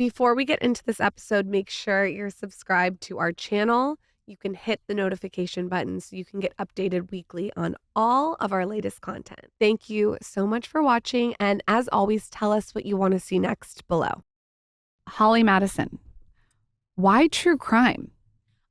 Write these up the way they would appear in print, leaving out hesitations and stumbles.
Before we get into this episode, make sure you're subscribed to our channel. You can hit the notification button so you can get updated weekly on all of our latest content. Thank you so much for watching. And as always, tell us what you want to see next below. Holly Madison, why true crime?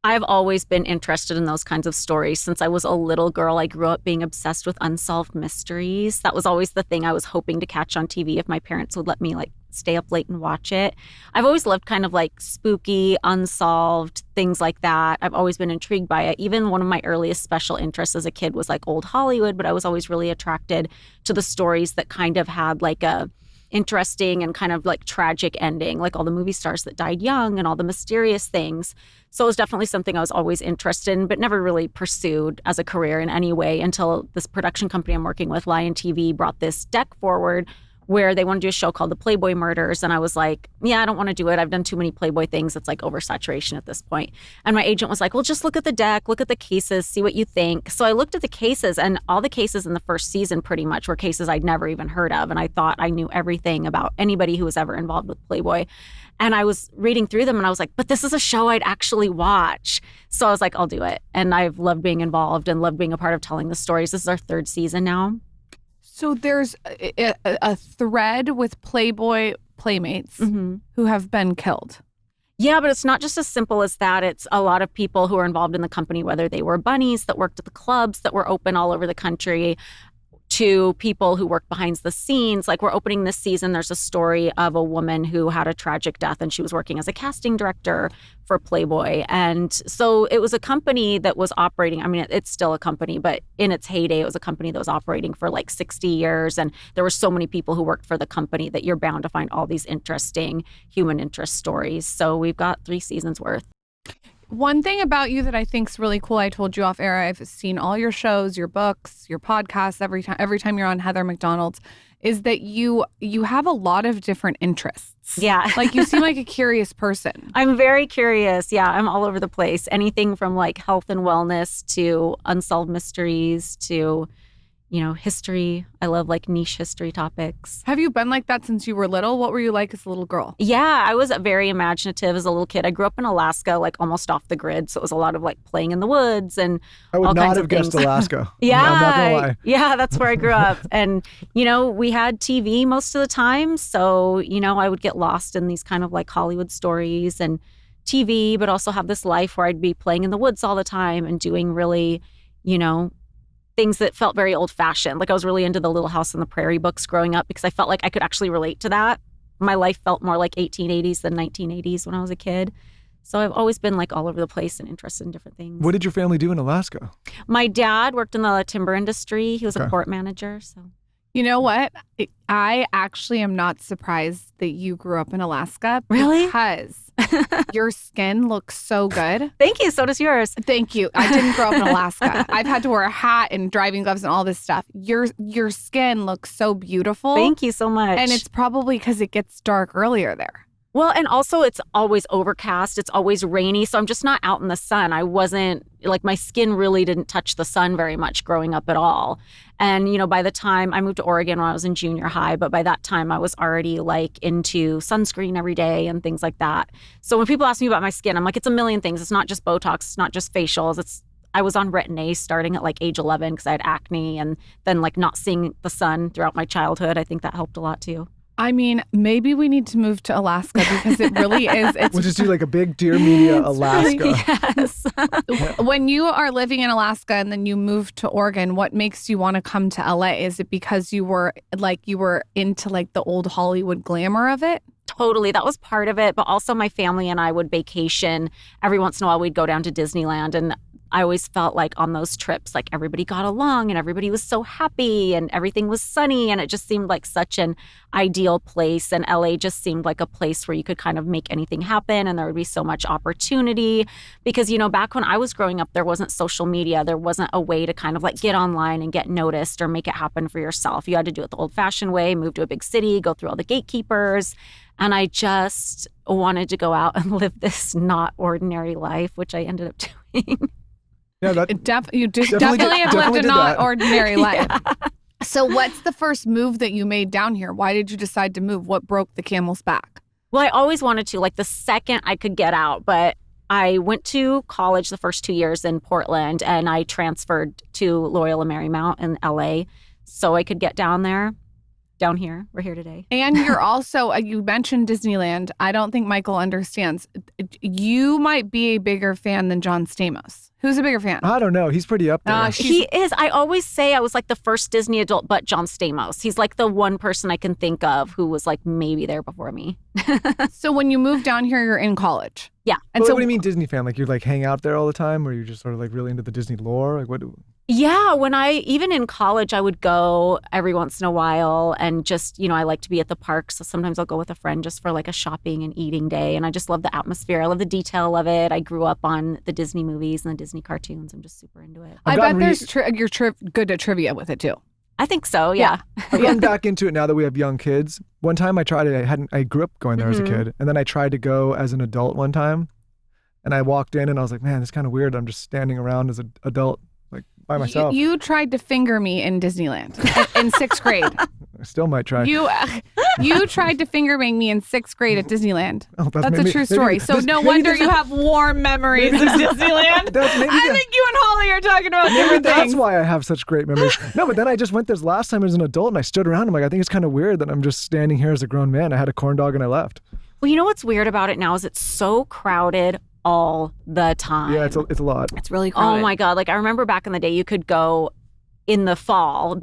I've always been interested in those kinds of stories. Since I was a little girl, I grew up being obsessed with unsolved mysteries. That was always the thing I was hoping to catch on TV if my parents would let me stay up late and watch it. I've always loved kind of spooky, unsolved things like that. I've always been intrigued by it. Even one of my earliest special interests as a kid was old Hollywood, but I was always really attracted to the stories that kind of had a interesting and kind of tragic ending, all the movie stars that died young and all the mysterious things. So it was definitely something I was always interested in, but never really pursued as a career in any way until this production company I'm working with, Lion TV, brought this deck forward where they want to do a show called the Playboy Murders. And I was like, yeah, I don't want to do it. I've done too many Playboy things. It's oversaturation at this point. And my agent was like, well, just look at the deck, look at the cases, see what you think. So I looked at the cases, and all the cases in the first season pretty much were cases I'd never even heard of. And I thought I knew everything about anybody who was ever involved with Playboy. And I was reading through them and I was like, but this is a show I'd actually watch. So I was like, I'll do it. And I've loved being involved and loved being a part of telling the stories. This is our third season now. So there's a thread with Playboy playmates who have been killed. Yeah, but it's not just as simple as that. It's a lot of people who are involved in the company, whether they were bunnies that worked at the clubs that were open all over the country, to people who work behind the scenes. We're opening this season, there's a story of a woman who had a tragic death, and she was working as a casting director for Playboy. And so it was a company that was operating, it's still a company, but in its heyday, it was a company that was operating for 60 years. And there were so many people who worked for the company that you're bound to find all these interesting human interest stories. So we've got 3 seasons worth. One thing about you that I think is really cool, I told you off air, I've seen all your shows, your books, your podcasts, every time you're on Heather McDonald's, is that you have a lot of different interests. Yeah. You seem like a curious person. I'm very curious. Yeah, I'm all over the place. Anything from health and wellness to unsolved mysteries to history. I love niche history topics. Have you been like that since you were little? What were you like as a little girl? Yeah, I was very imaginative as a little kid. I grew up in Alaska, almost off the grid. So it was a lot of playing in the woods and I would not have guessed Alaska. Yeah. I'm not gonna lie. Yeah, that's where I grew up. And, we had TV most of the time. So, I would get lost in these kind of Hollywood stories and TV, but also have this life where I'd be playing in the woods all the time and doing really, things that felt very old-fashioned. I was really into the Little House on the Prairie books growing up because I felt like I could actually relate to that. My life felt more like 1880s than 1980s when I was a kid. So I've always been all over the place and interested in different things. What did your family do in Alaska? My dad worked in the timber industry. He was a port manager. So, you know what? I actually am not surprised that you grew up in Alaska. Really? Because your skin looks so good. Thank you. So does yours. Thank you. I didn't grow up in Alaska. I've had to wear a hat and driving gloves and all this stuff. Your skin looks so beautiful. Thank you so much. And it's probably because it gets dark earlier there. Well, and also it's always overcast. It's always rainy. So I'm just not out in the sun. I wasn't my skin really didn't touch the sun very much growing up at all. And, by the time I moved to Oregon when I was in junior high, but by that time I was already into sunscreen every day and things like that. So when people ask me about my skin, I'm like, it's a million things. It's not just Botox. It's not just facials. I was on Retin-A starting at age 11 because I had acne, and then not seeing the sun throughout my childhood. I think that helped a lot too. Maybe we need to move to Alaska because it really is. We'll just do a big Dear Media Alaska. Yes. When you are living in Alaska and then you move to Oregon, what makes you want to come to LA? Is it because you were into the old Hollywood glamour of it? Totally. That was part of it. But also my family and I would vacation. Every once in a while we'd go down to Disneyland, and I always felt on those trips, everybody got along and everybody was so happy and everything was sunny, and it just seemed like such an ideal place. And LA just seemed like a place where you could kind of make anything happen, and there would be so much opportunity because, back when I was growing up, there wasn't social media. There wasn't a way to kind of get online and get noticed or make it happen for yourself. You had to do it the old fashioned way, move to a big city, go through all the gatekeepers. And I just wanted to go out and live this not ordinary life, which I ended up doing. Yeah, you definitely have lived a not ordinary life. Yeah. So what's the first move that you made down here? Why did you decide to move? What broke the camel's back? Well, I always wanted to, like the second I could get out, but I went to college the first 2 years in Portland and I transferred to Loyola Marymount in LA so I could get down here. We're here today. And you're also, you mentioned Disneyland. I don't think Michael understands. You might be a bigger fan than John Stamos. Who's a bigger fan? I don't know. He's pretty up there. He is. I always say I was like the first Disney adult, but John Stamos. He's like the one person I can think of who was like maybe there before me. So when you moved down here, you're in college. Yeah. And Well, so what do you mean Disney fan? Like you like hang out there all the time, or you're just sort of like really into the Disney lore? Like what? Yeah, even in college, I would go every once in a while and just, I like to be at the park. So sometimes I'll go with a friend just for like a shopping and eating day. And I just love the atmosphere. I love the detail of it. I grew up on the Disney movies and the Disney cartoons. I'm just super into it. I bet you're good at trivia with it too. I think so, yeah. I've gone back into it now that we have young kids. One time I tried it. I grew up going there as a kid. And then I tried to go as an adult one time. And I walked in and I was like, man, this is kind of weird. I'm just standing around as an adult. Like by myself. You tried to finger me in Disneyland in 6th grade. I still might try. You tried to finger bang me in 6th grade at Disneyland. Oh, that's a true story. So no wonder you have warm memories of Disneyland. I think you and Holly are talking about different That's things. why I have such great memories. No, but then I just went this last time as an adult and I stood around. I'm like, I think it's kind of weird that I'm just standing here as a grown man. I had a corn dog and I left. Well, you know what's weird about it now is it's so crowded all the time. Yeah, it's a lot. It's really crowded. Oh my God. Like I remember back in the day, you could go in the fall,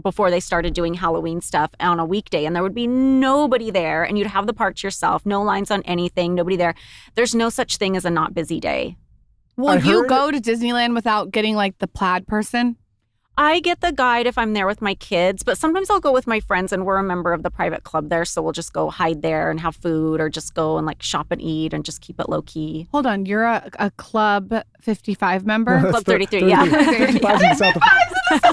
before they started doing Halloween stuff on a weekday, and there would be nobody there and you'd have the park to yourself, no lines on anything, nobody there. There's no such thing as a not busy day. Will you go to Disneyland without getting like the plaid person? I get the guide if I'm there with my kids, but sometimes I'll go with my friends and we're a member of the private club there. So we'll just go hide there and have food or just go and like shop and eat and just keep it low key. Hold on. You're a Club 55 member? No, Club 33, yeah. 35's in the south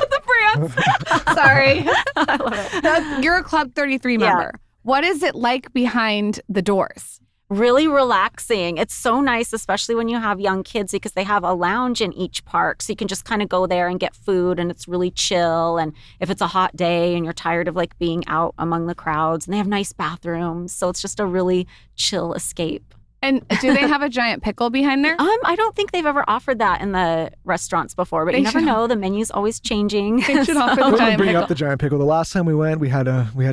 of France. Sorry. I love it. You're a Club 33 member. What is it like behind the doors? Really relaxing. It's so nice, especially when you have young kids, because they have a lounge in each park. So you can just kind of go there and get food and it's really chill. And if it's a hot day and you're tired of like being out among the crowds, and they have nice bathrooms. So it's just a really chill escape. And do they have a giant pickle behind there? I don't think they've ever offered that in the restaurants before, but you never know. The menu's always changing. They should offer the I'm gonna giant bring pickle. up the giant pickle. The last time we went, we had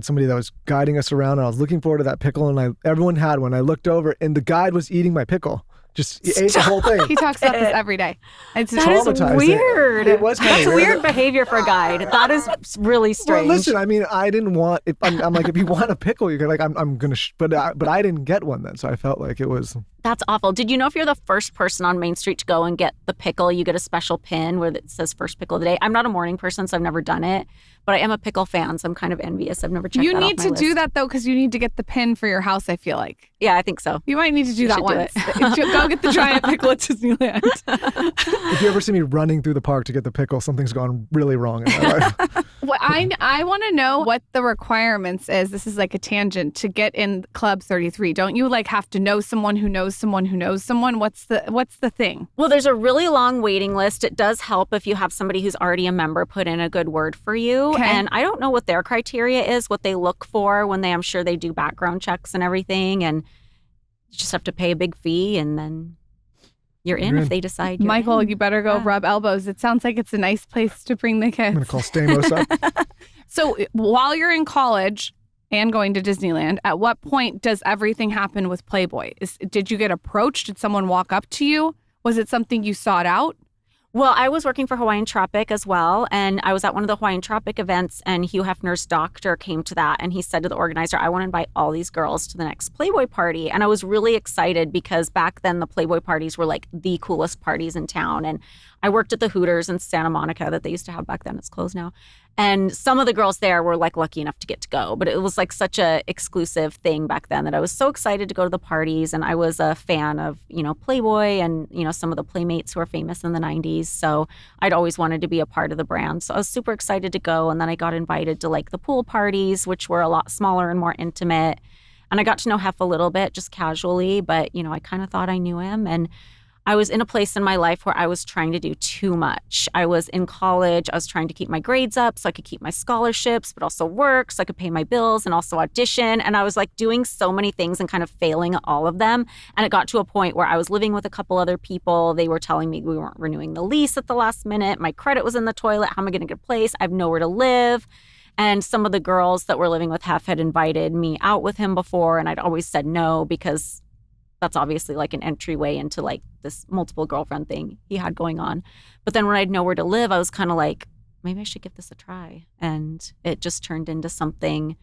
somebody that was guiding us around, and I was looking forward to that pickle, and everyone had one. I looked over, and the guide was eating my pickle. Just ate the whole thing. He talks about this every day. It's That is Traumatized. weird. It was kind That's of weird behavior for a guide. That is really strange. Well, listen, I mean, I didn't want. I'm like, if you want a pickle, you can like, I'm gonna. But I didn't get one then, so I felt like it was. That's awful. Did you know if you're the first person on Main Street to go and get the pickle, you get a special pin where it says first pickle of the day? I'm not a morning person, so I've never done it, but I am a pickle fan, so I'm kind of envious. I've never checked You that need off to my do list. that though, because you need to get the pin for your house, I feel like. Yeah, I think so. You might need to do that should do once. Go get the giant pickle at Disneyland. If you ever see me running through the park to get the pickle, something's gone really wrong in my life. Well, I want to know what the requirements is. This is like a tangent to get in Club 33. Don't you like have to know someone who knows someone who knows someone? What's the thing? Well, there's a really long waiting list. It does help if you have somebody who's already a member put in a good word for you. Okay. And I don't know what their criteria is, what they look for when I'm sure they do background checks and everything. And you just have to pay a big fee and then you're in if they decide you're Michael, in. you better go rub elbows. It sounds like it's a nice place to bring the I'm kids. gonna call Stamos up. So while you're in college and going to Disneyland, at what point does everything happen with Playboy? Did you get approached? Did someone walk up to you? Was it something you sought out? Well, I was working for Hawaiian Tropic as well, and I was at one of the Hawaiian Tropic events, and Hugh Hefner's doctor came to that, and he said to the organizer, I want to invite all these girls to the next Playboy party. And I was really excited because back then the Playboy parties were like the coolest parties in town. And I worked at the Hooters in Santa Monica that they used to have back then. It's closed now. And some of the girls there were like lucky enough to get to go, but it was like such a exclusive thing back then that I was so excited to go to the parties. And I was a fan of, Playboy and, some of the Playmates who were famous in the 90s. So I'd always wanted to be a part of the brand. So I was super excited to go. And then I got invited to like the pool parties, which were a lot smaller and more intimate. And I got to know Hef a little bit just casually, but, I kind of thought I knew him. And I was in a place in my life where I was trying to do too much. I was in college. I was trying to keep my grades up so I could keep my scholarships, but also work so I could pay my bills and also audition. And I was like doing so many things and kind of failing at all of them. And it got to a point where I was living with a couple other people. They were telling me we weren't renewing the lease at the last minute. My credit was in the toilet. How am I going to get a place? I have nowhere to live. And some of the girls that were living with Hef had invited me out with him before. And I'd always said no because that's obviously like an entryway into like this multiple girlfriend thing he had going on. But then when I had nowhere to live, I was kind of like, maybe I should give this a try. And it just turned into something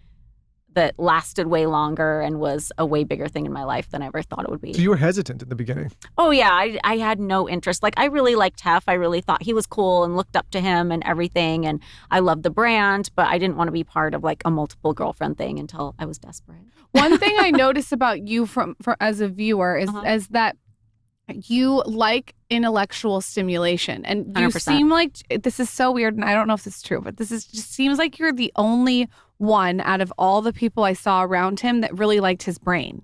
that lasted way longer and was a way bigger thing in my life than I ever thought it would be. So you were hesitant in the beginning. Oh yeah, I had no interest. Like I really liked Hef. I really thought he was cool and looked up to him and everything. And I loved the brand, but I didn't want to be part of like a multiple girlfriend thing until I was desperate. One thing I notice about you as a viewer is that you like intellectual stimulation, and you 100%. seem like, this is so weird, and I don't know if this is true, but just seems like you're the only one out of all the people I saw around him that really liked his brain.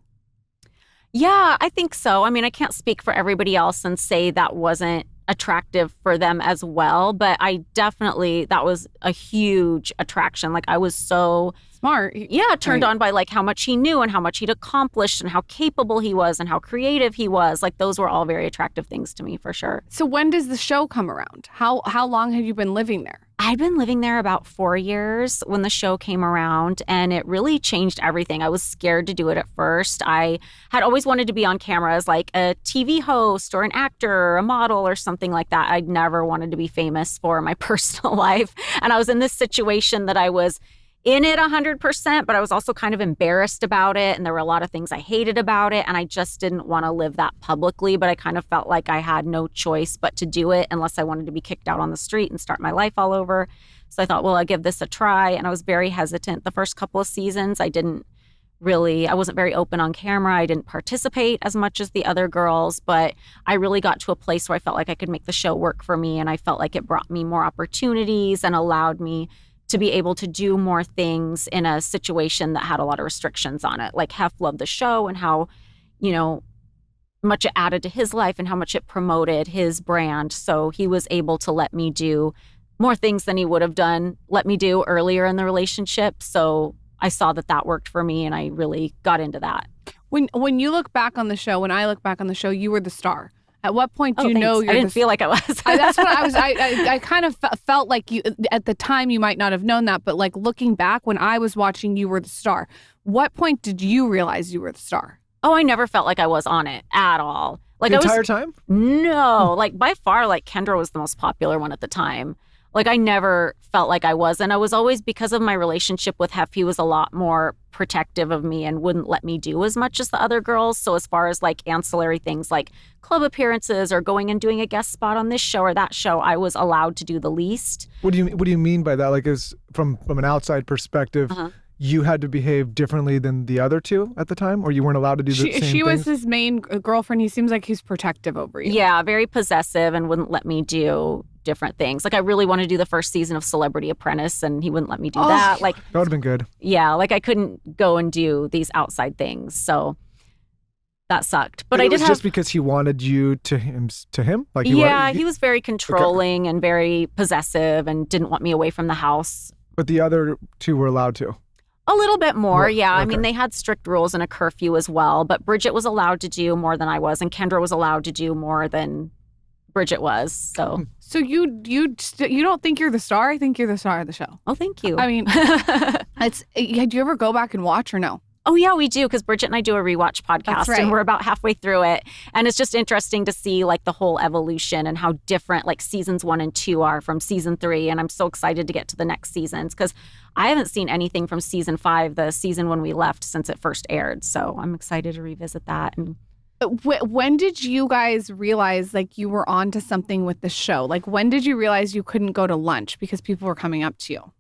Yeah, I think so. I mean, I can't speak for everybody else and say that wasn't attractive for them as well, but I definitely, that was a huge attraction. Like I was so smart. Yeah, turned on by like how much he knew and how much he'd accomplished and how capable he was and how creative he was. Like those were all very attractive things to me for sure. So when does the show come around? How long have you been living there? I'd been living there about 4 years when the show came around, and it really changed everything. I was scared to do it at first. I had always wanted to be on camera as like a TV host or an actor or a model or something like that. I'd never wanted to be famous for my personal life. And I was in this situation that I was in it 100%, but I was also kind of embarrassed about it. And there were a lot of things I hated about it. And I just didn't want to live that publicly, but I kind of felt like I had no choice but to do it unless I wanted to be kicked out on the street and start my life all over. So I thought, well, I'll give this a try. And I was very hesitant. The first couple of seasons, I wasn't very open on camera. I didn't participate as much as the other girls, but I really got to a place where I felt like I could make the show work for me. And I felt like it brought me more opportunities and allowed me to be able to do more things in a situation that had a lot of restrictions on it. Like Hef loved the show and how, much it added to his life and how much it promoted his brand. So he was able to let me do more things than he would have let me do earlier in the relationship. So I saw that worked for me, and I really got into that. When you look back on the show, when I look back on the show, you were the star. At what point do you know you're I didn't feel like I was. That's what I was. I kind of felt like you, at the time, you might not have known that, but like looking back, when I was watching, you were the star. What point did you realize you were the star? Oh, I never felt like I was on it at all. Like the entire time? No, like by far, like Kendra was the most popular one at the time. Like I never felt like I was. And I was always, because of my relationship with Hef, he was a lot more protective of me and wouldn't let me do as much as the other girls. So as far as like ancillary things like club appearances or going and doing a guest spot on this show or that show, I was allowed to do the least. What do you mean by that? Like, is from an outside perspective, you had to behave differently than the other two at the time, or you weren't allowed to do the same things? She was his main girlfriend. He seems like he's protective over you. Yeah, very possessive and wouldn't let me do different things. Like I really wanted to do the first season of Celebrity Apprentice, and he wouldn't let me do that. Like that would have been good. Yeah, like I couldn't go and do these outside things. So that sucked. But it was just because he wanted you to him. Like he was very controlling and very possessive and didn't want me away from the house. But the other two were allowed to. A little bit more, yeah. Okay. I mean, they had strict rules and a curfew as well, but Bridget was allowed to do more than I was, and Kendra was allowed to do more than Bridget was. So you don't think you're the star? I think you're the star of the show. Oh, thank you. I mean, do you ever go back and watch or no? Oh, yeah, we do, because Bridget and I do a rewatch podcast. That's right. And we're about halfway through it. And it's just interesting to see like the whole evolution and how different like seasons 1 and 2 are from season 3. And I'm so excited to get to the next seasons because I haven't seen anything from season 5, the season when we left, since it first aired. So I'm excited to revisit that. And when did you guys realize like you were onto something with the show? Like when did you realize you couldn't go to lunch because people were coming up to you?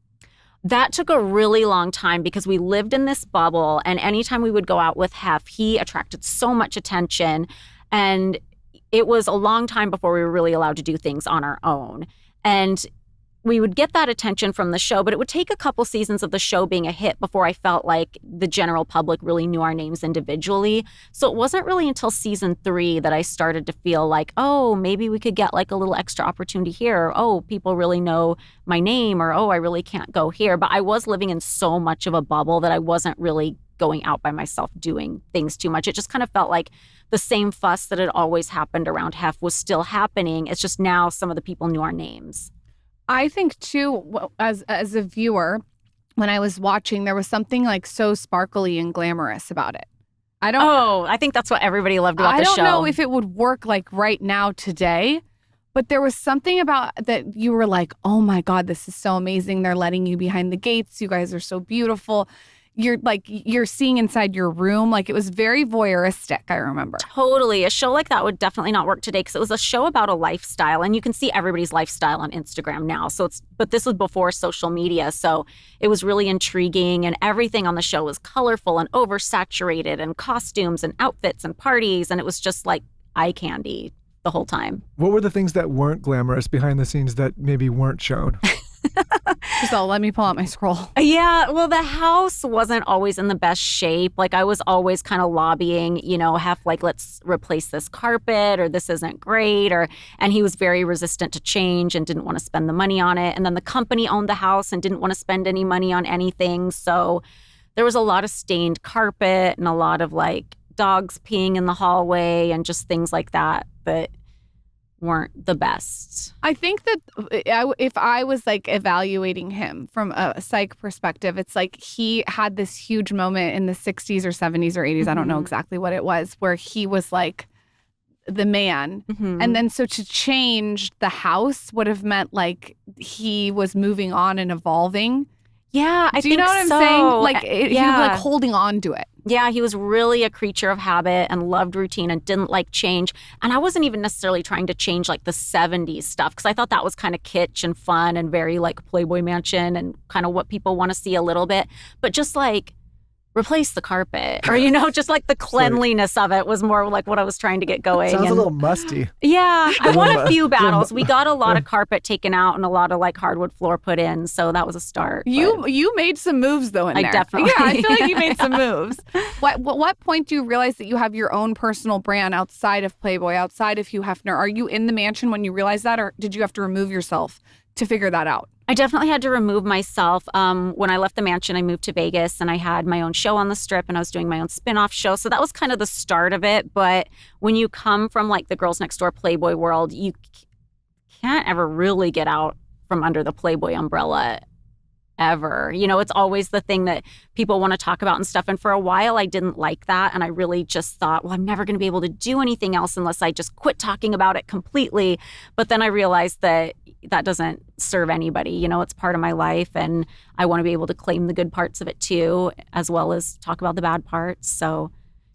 That took a really long time because we lived in this bubble, and anytime we would go out with Hef, he attracted so much attention, and it was a long time before we were really allowed to do things on our own. And we would get that attention from the show, but it would take a couple seasons of the show being a hit before I felt like the general public really knew our names individually. So it wasn't really until season 3 that I started to feel like, oh, maybe we could get like a little extra opportunity here. Or, oh, people really know my name, or, oh, I really can't go here. But I was living in so much of a bubble that I wasn't really going out by myself doing things too much. It just kind of felt like the same fuss that had always happened around Hef was still happening. It's just now some of the people knew our names. I think too, as a viewer, when I was watching, there was something like so sparkly and glamorous about it. I think that's what everybody loved about the show. I don't know if it would work like right now today, but there was something about that you were like, oh my God, this is so amazing. They're letting you behind the gates. You guys are so beautiful. You're seeing inside your room. Like, it was very voyeuristic, I remember. Totally. A show like that would definitely not work today because it was a show about a lifestyle, and you can see everybody's lifestyle on Instagram now. But this was before social media. So it was really intriguing, and everything on the show was colorful and oversaturated, and costumes and outfits and parties. And it was just like eye candy the whole time. What were the things that weren't glamorous behind the scenes that maybe weren't shown? So let me pull out my scroll. Yeah, well, the house wasn't always in the best shape. Like, I was always kind of lobbying, Hef, like, let's replace this carpet, or this isn't great, and he was very resistant to change and didn't want to spend the money on it. And then the company owned the house and didn't want to spend any money on anything. So there was a lot of stained carpet and a lot of like dogs peeing in the hallway and just things like that weren't the best. I think that if I was like evaluating him from a psych perspective, it's like he had this huge moment in the 60s or 70s or 80s. I don't know exactly what it was, where he was like the man. And then so to change the house would have meant like he was moving on and evolving. Yeah, I think so. Do you know what I'm saying? Like, he was like holding on to it. Yeah, he was really a creature of habit and loved routine and didn't like change. And I wasn't even necessarily trying to change like the 70s stuff, because I thought that was kind of kitsch and fun and very like Playboy Mansion and kind of what people want to see a little bit. But just like replace the carpet, or, just like the cleanliness of it was more like what I was trying to get going. Sounds a little musty. Yeah, I won a few battles. We got a lot of carpet taken out and a lot of like hardwood floor put in, so that was a start. You made some moves though in there. I definitely. Yeah, I feel like you made some moves. What point do you realize that you have your own personal brand outside of Playboy, outside of Hugh Hefner? Are you in the mansion when you realize that, or did you have to remove yourself to figure that out? I definitely had to remove myself. When I left the mansion, I moved to Vegas and I had my own show on the Strip, and I was doing my own spin-off show. So that was kind of the start of it. But when you come from like the Girls Next Door Playboy world, you can't ever really get out from under the Playboy umbrella ever. It's always the thing that people want to talk about and stuff. And for a while, I didn't like that. And I really just thought, well, I'm never going to be able to do anything else unless I just quit talking about it completely. But then I realized that doesn't serve anybody. It's part of my life, and I want to be able to claim the good parts of it too, as well as talk about the bad parts. So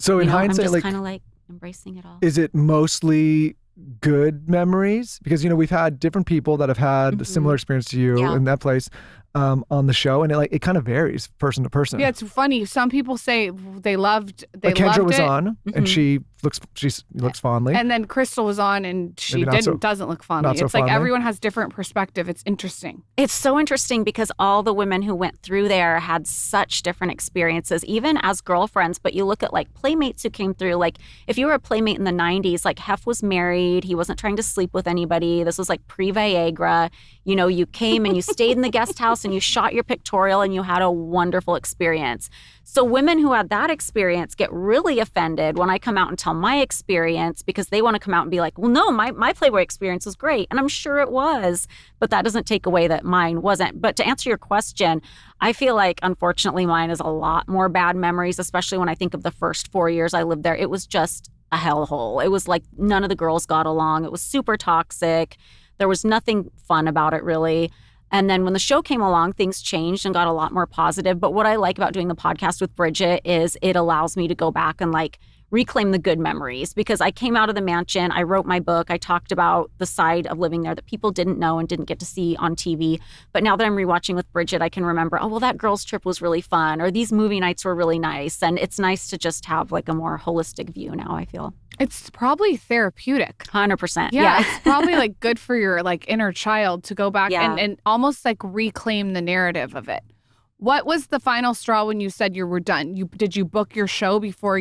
in hindsight, I'm just kind of like embracing it all. Is it mostly good memories? Because, we've had different people that have had a similar experience to you in that place on the show, and it kind of varies person to person. Yeah, it's funny. Some people say they loved Kendra was it. on, and she looks fondly. And then Crystal was on, and she doesn't look fondly. Not so it's like fondly. everyone has different perspective. It's interesting. It's so interesting because all the women who went through there had such different experiences, even as girlfriends. But you look at like playmates who came through. Like, if you were a playmate in the 90s, like Hef was married. He wasn't trying to sleep with anybody. This was like pre-Viagra. You came and you stayed in the guest house and you shot your pictorial and you had a wonderful experience. So women who had that experience get really offended when I come out and tell my experience, because they want to come out and be like, well, no, my Playboy experience was great. And I'm sure it was, but that doesn't take away that mine wasn't. But to answer your question, I feel like, unfortunately, mine is a lot more bad memories, especially when I think of the first 4 years I lived there. It was just a hellhole. It was like none of the girls got along. It was super toxic. There was nothing fun about it, really. And then when the show came along, things changed and got a lot more positive. But what I like about doing the podcast with Bridget is it allows me to go back and like reclaim the good memories, because I came out of the mansion, I wrote my book, I talked about the side of living there that people didn't know and didn't get to see on TV. But now that I'm rewatching with Bridget, I can remember, oh, well, that girls trip was really fun, or these movie nights were really nice. And it's nice to just have like a more holistic view now, I feel. It's probably therapeutic. 100%. Yeah. It's probably like good for your like inner child to go back and almost like reclaim the narrative of it. What was the final straw when you said you were done? Did you book your show before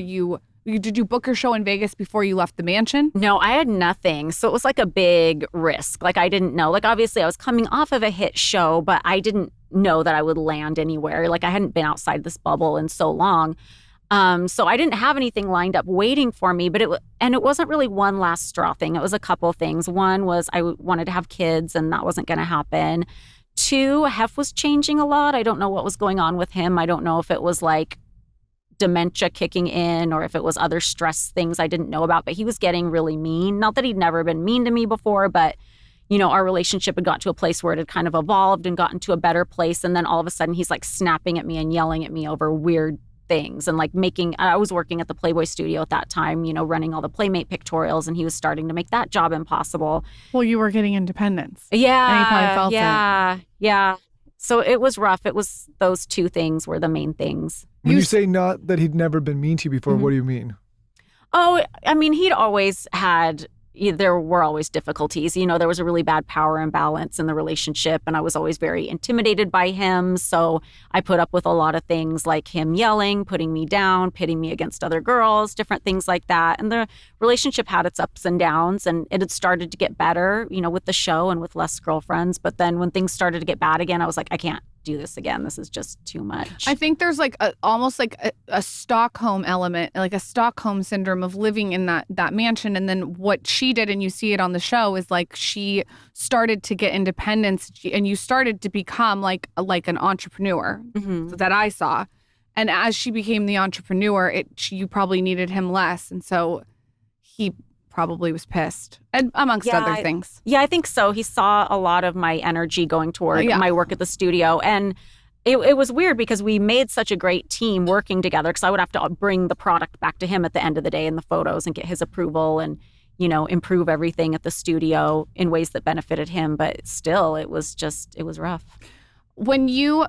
did you book your show in Vegas before you left the mansion? No, I had nothing. So it was like a big risk. Like I didn't know. Like obviously I was coming off of a hit show, but I didn't know that I would land anywhere. Like I hadn't been outside this bubble in so long. So I didn't have anything lined up waiting for me, but it wasn't really one last straw thing. It was a couple things. One was I wanted to have kids, and that wasn't going to happen. 2, Hef was changing a lot. I don't know what was going on with him. I don't know if it was like dementia kicking in or if it was other stress things I didn't know about, but he was getting really mean. Not that he'd never been mean to me before, but you know, our relationship had got to a place where it had kind of evolved and gotten to a better place. And then all of a sudden he's like snapping at me and yelling at me over weird things and like I was working at the Playboy studio at that time, you know, running all the Playmate pictorials, and he was starting to make that job impossible. Well, you were getting independence. Yeah. And he probably felt it. Yeah. So it was rough. It was those 2 things were the main things. When you say not that he'd never been mean to you before, what do you mean? Oh, I mean, he'd always had, there were always difficulties. You know, there was a really bad power imbalance in the relationship, and I was always very intimidated by him. So I put up with a lot of things like him yelling, putting me down, pitting me against other girls, different things like that. And the relationship had its ups and downs, and it had started to get better, you know, with the show and with less girlfriends. But then when things started to get bad again, I was like, I can't do this again. This is just too much. I think there's like almost like a Stockholm element, like a Stockholm syndrome of living in that mansion. And then what she did, and you see it on the show, is like she started to get independence, and you started to become like an entrepreneur that I saw. And as she became the entrepreneur, you probably needed him less. And so he probably was pissed, and amongst other things. Yeah, I think so. He saw a lot of my energy going toward my work at the studio. And it was weird because we made such a great team working together, because I would have to bring the product back to him at the end of the day in the photos and get his approval and, you know, improve everything at the studio in ways that benefited him. But still, it was rough. When you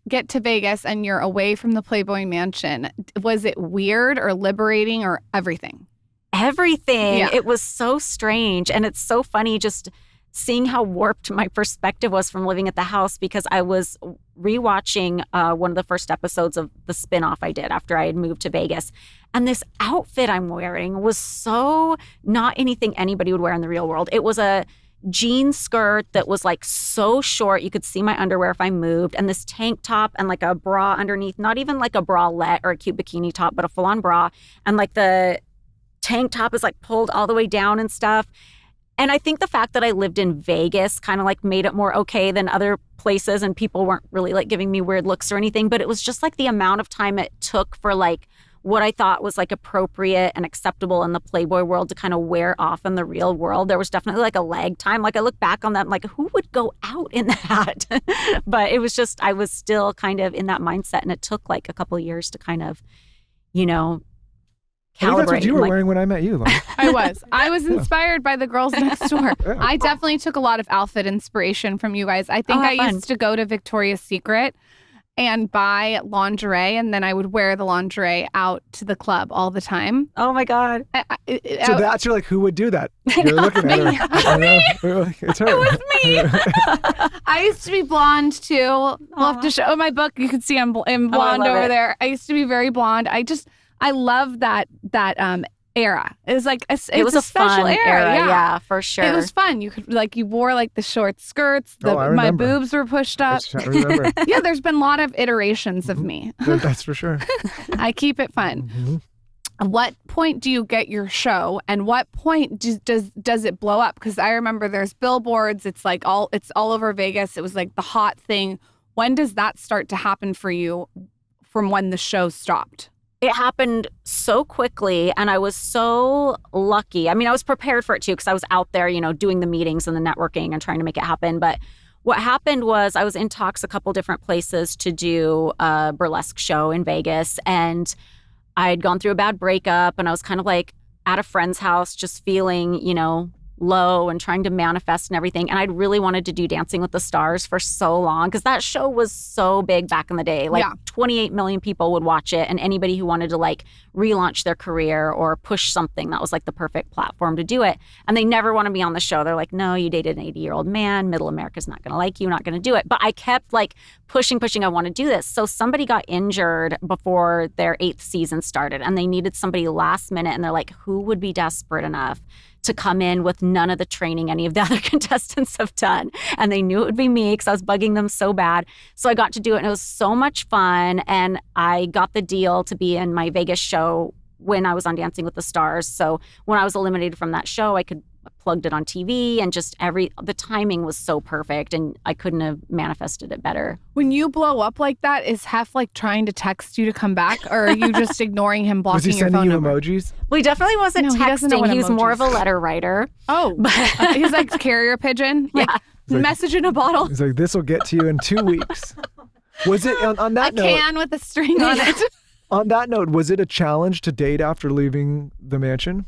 get to Vegas and you're away from the Playboy Mansion, was it weird or liberating or everything? Everything. Yeah. It was so strange. And it's so funny just seeing how warped my perspective was from living at the house, because I was rewatching one of the first episodes of the spinoff I did after I had moved to Vegas. And this outfit I'm wearing was so not anything anybody would wear in the real world. It was a jean skirt that was like so short you could see my underwear if I moved, and this tank top and like a bra underneath, not even like a bralette or a cute bikini top, but a full-on bra, and like the tank top is like pulled all the way down and stuff. And I think the fact that I lived in Vegas kind of like made it more okay than other places, and people weren't really like giving me weird looks or anything, but it was just like the amount of time it took for like what I thought was like appropriate and acceptable in the Playboy world to kind of wear off in the real world. There was definitely like a lag time. Like I look back on that, I'm like, who would go out in that? But it was just, I was still kind of in that mindset, and it took like a couple of years to kind of, you know, I think that's what you were wearing when I met you, Lauren. I was inspired by the girls next door. Yeah. I definitely took a lot of outfit inspiration from you guys. I think I used to go to Victoria's Secret and buy lingerie, and then I would wear the lingerie out to the club all the time. Oh my God. So that's, you're like, who would do that? You're looking at her. It's her. It was me. I used to be blonde too. I'll have to show my book. You can see I'm blonde over there. I used to be very blonde. I love that era. It was like it was a special fun era. Yeah, for sure. It was fun. You could you wore like the short skirts. My boobs were pushed up. I remember. Yeah, there's been a lot of iterations of me. That's for sure. I keep it fun. Mm-hmm. At what point do you get your show, and what point does it blow up? Because I remember there's billboards. It's all over Vegas. It was like the hot thing. When does that start to happen for you? From when the show stopped? It happened so quickly, and I was so lucky. I mean, I was prepared for it too, because I was out there, you know, doing the meetings and the networking and trying to make it happen. But what happened was I was in talks a couple different places to do a burlesque show in Vegas, and I'd gone through a bad breakup and I was kind of like at a friend's house, just feeling, low and trying to manifest and everything. And I'd really wanted to do Dancing with the Stars for so long because that show was so big back in the day. Like 28 million people would watch it, and anybody who wanted to like relaunch their career or push something, that was like the perfect platform to do it. And they never want to be on the show. They're like, no, you dated an 80-year-old man. Middle America's not going to like you, not going to do it. But I kept like pushing. I want to do this. So somebody got injured before their 8th season started, and they needed somebody last minute. And they're like, who would be desperate enough to come in with none of the training any of the other contestants have done? And they knew it would be me because I was bugging them so bad. So I got to do it, and it was so much fun. And I got the deal to be in my Vegas show when I was on Dancing with the Stars. So when I was eliminated from that show, I plugged it on TV, and just the timing was so perfect, and I couldn't have manifested it better. When you blow up like that, is Hef like trying to text you to come back, or are you just ignoring him, blocking your phone number? Was he sending you emojis? Well, he definitely wasn't No, he doesn't know texting. what He was more emojis of a letter writer. Oh, he's like carrier pigeon, like message in a bottle. He's like, this will get to you in 2 weeks. Was it on that note? A can with a string on it. On that note, was it a challenge to date after leaving the mansion?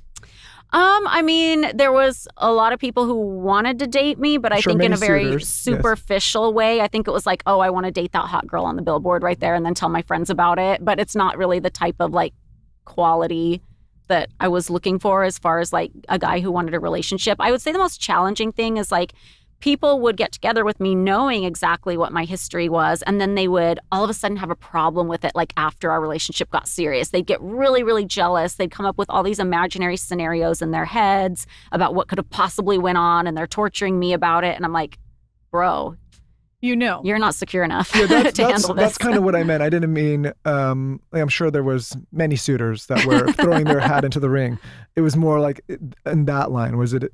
I mean, there was a lot of people who wanted to date me, but I think in a very suitors, superficial way. I think it was like, oh, I want to date that hot girl on the billboard right there and then tell my friends about it. But it's not really the type of like quality that I was looking for as far as like a guy who wanted a relationship. I would say the most challenging thing is like people would get together with me knowing exactly what my history was, and then they would all of a sudden have a problem with it. Like after our relationship got serious, they'd get really, really jealous. They'd come up with all these imaginary scenarios in their heads about what could have possibly went on, and they're torturing me about it. And I'm like, bro, you're not secure enough to handle this. That's kind of what I meant. I didn't mean, I'm sure there was many suitors that were throwing their hat into the ring. It was more like in that line, was the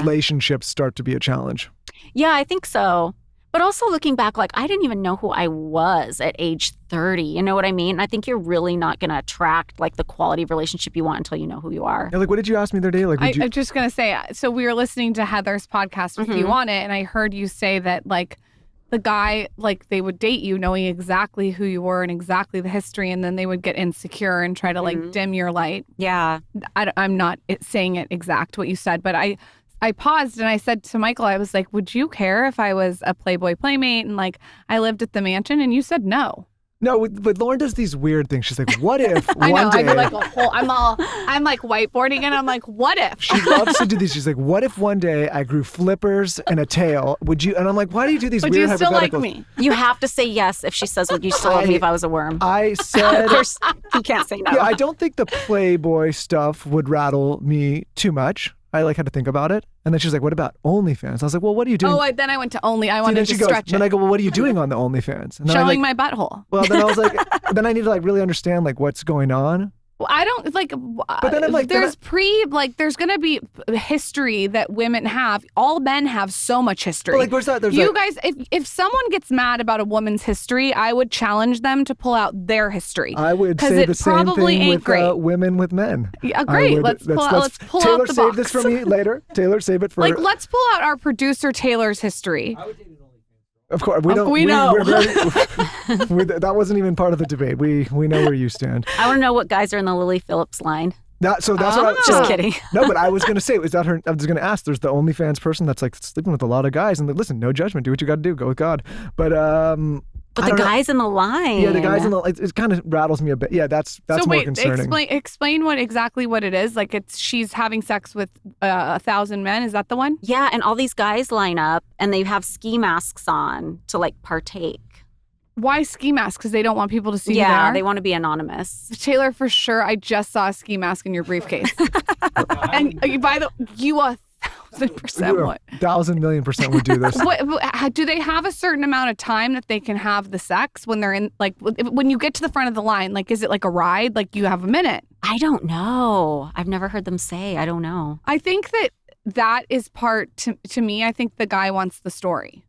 relationships start to be a challenge? Yeah, I think so. But also looking back, like I didn't even know who I was at age 30. You know what I mean? I think you're really not going to attract like the quality of relationship you want until you know who you are. Yeah, like, what did you ask me the other day? Like, I'm just going to say, so we were listening to Heather's podcast with you on it, and I heard you say that like the guy, like they would date you knowing exactly who you were and exactly the history, and then they would get insecure and try to like dim your light. Yeah. I'm not saying it exact what you said, but I paused and I said to Michael, I was like, would you care if I was a Playboy playmate and like I lived at the mansion? And you said no. No, but Lauren does these weird things. She's like, what if I one know, day... I do like a whole, I'm like whiteboarding and I'm like, what if? She loves to do these. She's like, what if one day I grew flippers and a tail? Would you? And I'm like, why do you do these Would weird you still like hypotheticals? me? You have to say yes if she says, would you still love me if I was a worm? I said... Of course, you can't say no. Yeah, I don't think the Playboy stuff would rattle me too much. I like had to think about it. And then she's like, what about OnlyFans? I was like, well, what are you doing? Then I went to Only. I wanted to stretch it. Then I go, well, what are you doing on the OnlyFans? And then Showing my butthole. Well, then I was like, then I need to like really understand like what's going on. Well, I don't like, but then I'm like, there's there's going to be history that women have. All men have so much history. But like, where's that? There's you guys, if someone gets mad about a woman's history, I would challenge them to pull out their history. I would say the same thing with women with men. Yeah, great. Let's pull out the Taylor, box. save this for me later. Taylor, save it for... Like, let's pull out our producer Taylor's history. Of course, we don't. We know. That wasn't even part of the debate. We know where you stand. I want to know what guys are in the Lily Phillips line. That's what I was just kidding. No, but I was going to say, is that her? I was going to ask. There's the OnlyFans person that's like sleeping with a lot of guys, and like, listen, no judgment. Do what you got to do. Go with God. But the guys in the line. Yeah, the guys in the line. It kind of rattles me a bit. Yeah, that's so more concerning. Explain exactly what it is. Like she's having sex with 1,000 men. Is that the one? Yeah, and all these guys line up and they have ski masks on to like partake. Why ski masks? Because they don't want people to see who they Yeah, are? they want to be anonymous. Taylor, for sure, I just saw a ski mask in your briefcase. And you 1,000% would. 1,000,000,000% would do this. Do they have a certain amount of time that they can have the sex when they're in, like, when you get to the front of the line? Like, is it like a ride? Like, you have a minute? I don't know. I've never heard them say. I don't know. I think that is part, to me, I think the guy wants the story.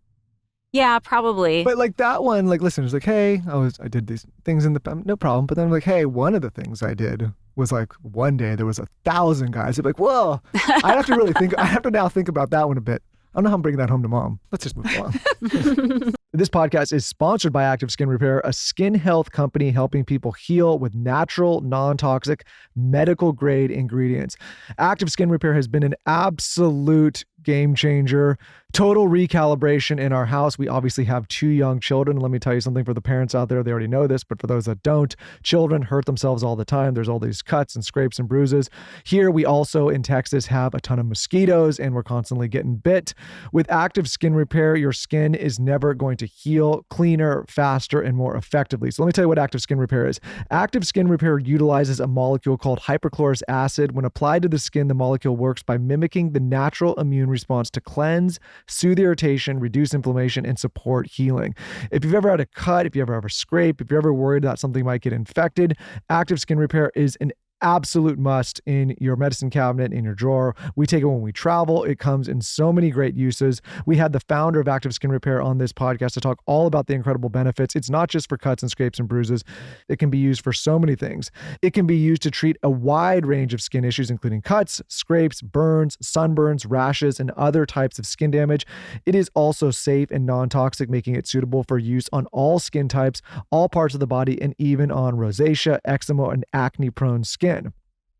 Yeah, probably. But like that one, like, listen, it's like, hey, I did these things in the, no problem. But then I'm like, hey, one of the things I did was like one day there was 1,000 guys. I'd be like, whoa, I have to really think, I have to now think about that one a bit. I don't know how I'm bringing that home to mom. Let's just move along. This podcast is sponsored by Active Skin Repair, a skin health company helping people heal with natural, non-toxic, medical-grade ingredients. Active Skin Repair has been an absolute game changer. Total recalibration in our house. We obviously have 2 young children. Let me tell you something for the parents out there. They already know this, but for those that don't, children hurt themselves all the time. There's all these cuts and scrapes and bruises. Here we also in Texas have a ton of mosquitoes and we're constantly getting bit. With Active Skin Repair, your skin is never going to heal cleaner, faster, and more effectively. So let me tell you what Active Skin Repair is. Active Skin Repair utilizes a molecule called hypochlorous acid. When applied to the skin, the molecule works by mimicking the natural immune response to cleanse, soothe irritation, reduce inflammation, and support healing. If you've ever had a cut, if you ever have a scrape, if you're ever worried that something might get infected, Active Skin Repair is an absolute must in your medicine cabinet, in your drawer. We take it when we travel. It comes in so many great uses. We had the founder of Active Skin Repair on this podcast to talk all about the incredible benefits. It's not just for cuts and scrapes and bruises. It can be used for so many things. It can be used to treat a wide range of skin issues, including cuts, scrapes, burns, sunburns, rashes, and other types of skin damage. It is also safe and non-toxic, making it suitable for use on all skin types, all parts of the body, and even on rosacea, eczema, and acne-prone skin.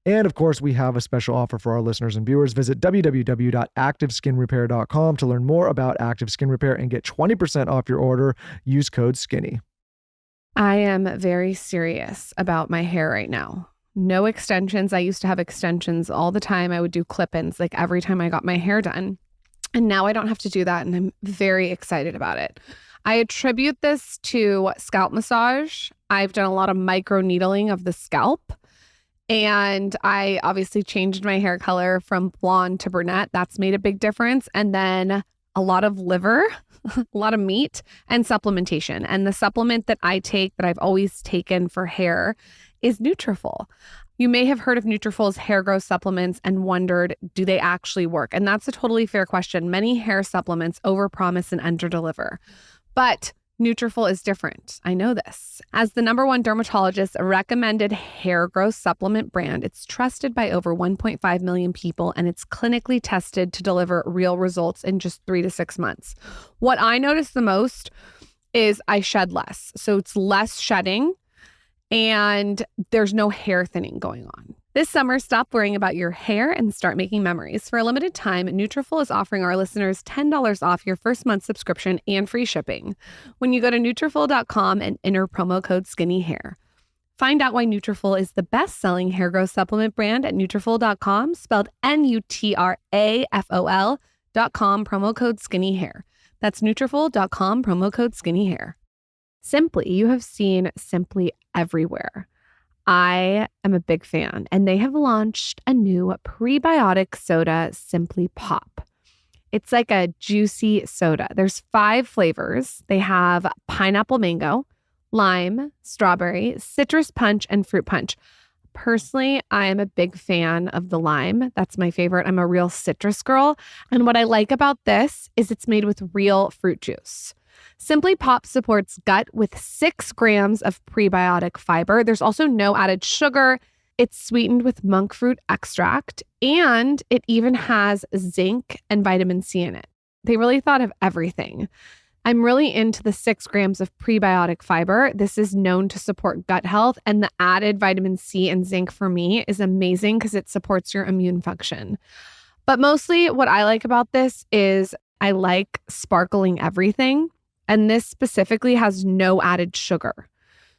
And of course, we have a special offer for our listeners and viewers. Visit www.activeskinrepair.com to learn more about Active Skin Repair and get 20% off your order. Use code SKINNY. I am very serious about my hair right now. No extensions. I used to have extensions all the time. I would do clip-ins like every time I got my hair done. And now I don't have to do that. And I'm very excited about it. I attribute this to scalp massage. I've done a lot of micro needling of the scalp. And I obviously changed my hair color from blonde to brunette. That's made a big difference. And then a lot of liver, a lot of meat, and supplementation. And the supplement that I take that I've always taken for hair is Nutrafol. You may have heard of Nutrafol's hair growth supplements and wondered, do they actually work? And that's a totally fair question. Many hair supplements overpromise and underdeliver. But Nutrafol is different. I know this. As the #1 dermatologist recommended hair growth supplement brand, it's trusted by over 1.5 million people, and it's clinically tested to deliver real results in just 3 to 6 months. What I notice the most is I shed less. So it's less shedding and there's no hair thinning going on. This summer, stop worrying about your hair and start making memories. For a limited time, Nutrafol is offering our listeners $10 off your first month subscription and free shipping when you go to Nutrafol.com and enter promo code SKINNYHAIR. Find out why Nutrafol is the best-selling hair growth supplement brand at Nutrafol.com, spelled Nutrafol.com, promo code SKINNYHAIR. That's Nutrafol.com, promo code SKINNYHAIR. Simply, you have seen Simply everywhere. I am a big fan, and they have launched a new prebiotic soda, Simply Pop. It's like a juicy soda. There's 5 flavors. They have pineapple mango, lime, strawberry, citrus punch, and fruit punch. Personally, I am a big fan of the lime. That's my favorite. I'm a real citrus girl. And what I like about this is it's made with real fruit juice. Simply Pop supports gut with 6 grams of prebiotic fiber. There's also no added sugar. It's sweetened with monk fruit extract, and it even has zinc and vitamin C in it. They really thought of everything. I'm really into the 6 grams of prebiotic fiber. This is known to support gut health, and the added vitamin C and zinc for me is amazing because it supports your immune function. But mostly what I like about this is I like sparkling everything. And this specifically has no added sugar.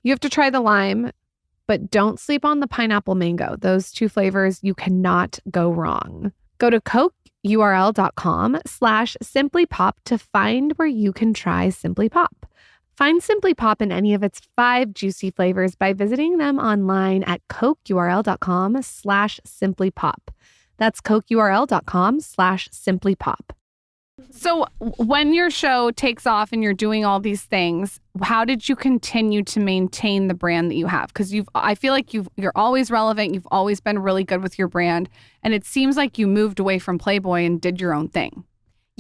You have to try the lime, but don't sleep on the pineapple mango. Those 2 flavors, you cannot go wrong. Go to CokeURL.com/simplypop to find where you can try Simply Pop. Find Simply Pop in any of its 5 juicy flavors by visiting them online at CokeURL.com/simplypop. That's CokeURL.com/simplypop. So when your show takes off and you're doing all these things, how did you continue to maintain the brand that you have? Because I feel like you're always relevant. You've always been really good with your brand. And it seems like you moved away from Playboy and did your own thing.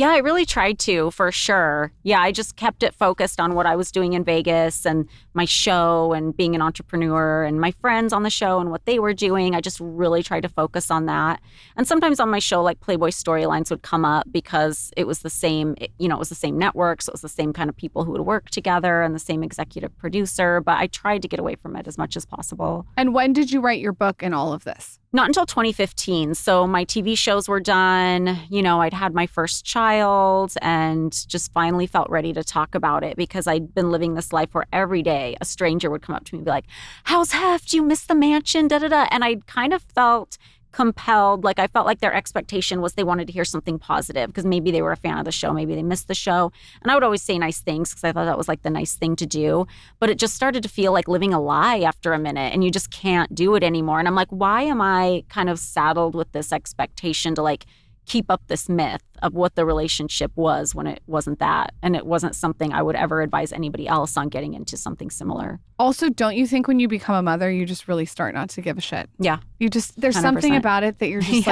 Yeah, I really tried to, for sure. Yeah, I just kept it focused on what I was doing in Vegas and my show and being an entrepreneur and my friends on the show and what they were doing. I just really tried to focus on that. And sometimes on my show, like Playboy storylines would come up because it was the same, it was the same network. So it was the same kind of people who would work together and the same executive producer. But I tried to get away from it as much as possible. And when did you write your book and all of this? Not until 2015. So my TV shows were done. I'd had my first child and just finally felt ready to talk about it because I'd been living this life where every day a stranger would come up to me and be like, "How's Hef? Do you miss the mansion? Da da da." And I kind of felt compelled, like I felt like their expectation was they wanted to hear something positive because maybe they were a fan of the show, maybe they missed the show. And I would always say nice things because I thought that was like the nice thing to do. But it just started to feel like living a lie after a minute and you just can't do it anymore. And I'm like, why am I kind of saddled with this expectation to like keep up this myth of what the relationship was when it wasn't that? And it wasn't something I would ever advise anybody else on getting into something similar. Also, don't you think when you become a mother, you just really start not to give a shit? Yeah. There's something 100%. about it that you're just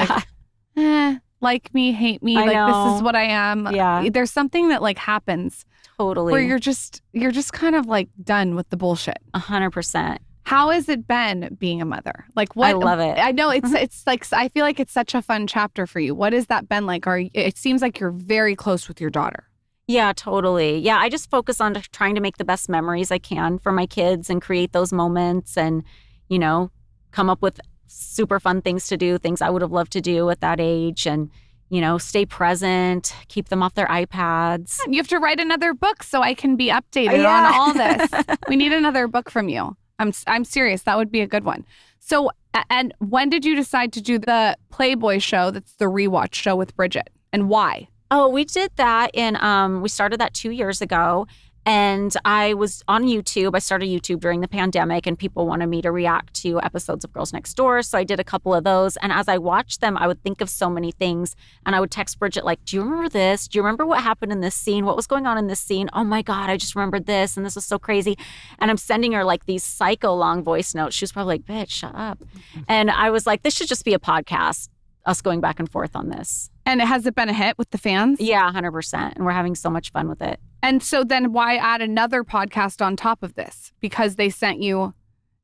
like me, hate me, I like know. this is what I am. Yeah. There's something that like happens Totally. where you're just kind of like done with the bullshit. 100%. How has it been being a mother? Like what? I love it. I know it's like, I feel like it's such a fun chapter for you. What has that been like? It seems like you're very close with your daughter. Yeah, totally. Yeah, I just focus on trying to make the best memories I can for my kids and create those moments and, come up with super fun things to do, things I would have loved to do at that age and, stay present, keep them off their iPads. You have to write another book so I can be updated on all this. We need another book from you. I'm serious. That would be a good one. So, and when did you decide to do the Playboy show? That's the rewatch show with Bridget, and why? Oh, we did that we started that 2 years ago. And I was on YouTube. I started YouTube during the pandemic and people wanted me to react to episodes of Girls Next Door. So I did a couple of those. And as I watched them, I would think of so many things. And I would text Bridget like, "Do you remember this? Do you remember what happened in this scene? What was going on in this scene? Oh my God, I just remembered this. And this was so crazy." And I'm sending her like these psycho long voice notes. She was probably like, "Bitch, shut up." And I was like, this should just be a podcast, us going back and forth on this. And has it been a hit with the fans? Yeah, 100%. And we're having so much fun with it. And so then why add another podcast on top of this? Because they sent you